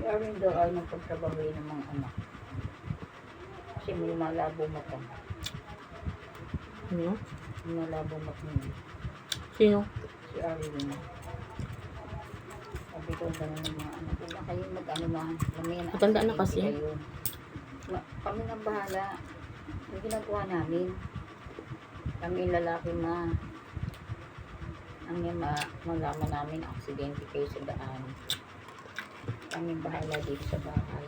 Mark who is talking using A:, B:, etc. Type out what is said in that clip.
A: Arwin daw ay nagpagtrabaho ng mga anak. Kasi may malabo mata.
B: Ano?
A: May malabo mata niya.
B: Sino?
A: Si Arwin. Sabi ko gano'n ng mga anak. Wala kayong mag-ano na.
B: Matanda na kasi.
A: Kami nang bahala. Yung ginagawa namin. Kami yung lalaki ang malaman namin aksidente kayo sa daan. Kami bahala dito sa bahay.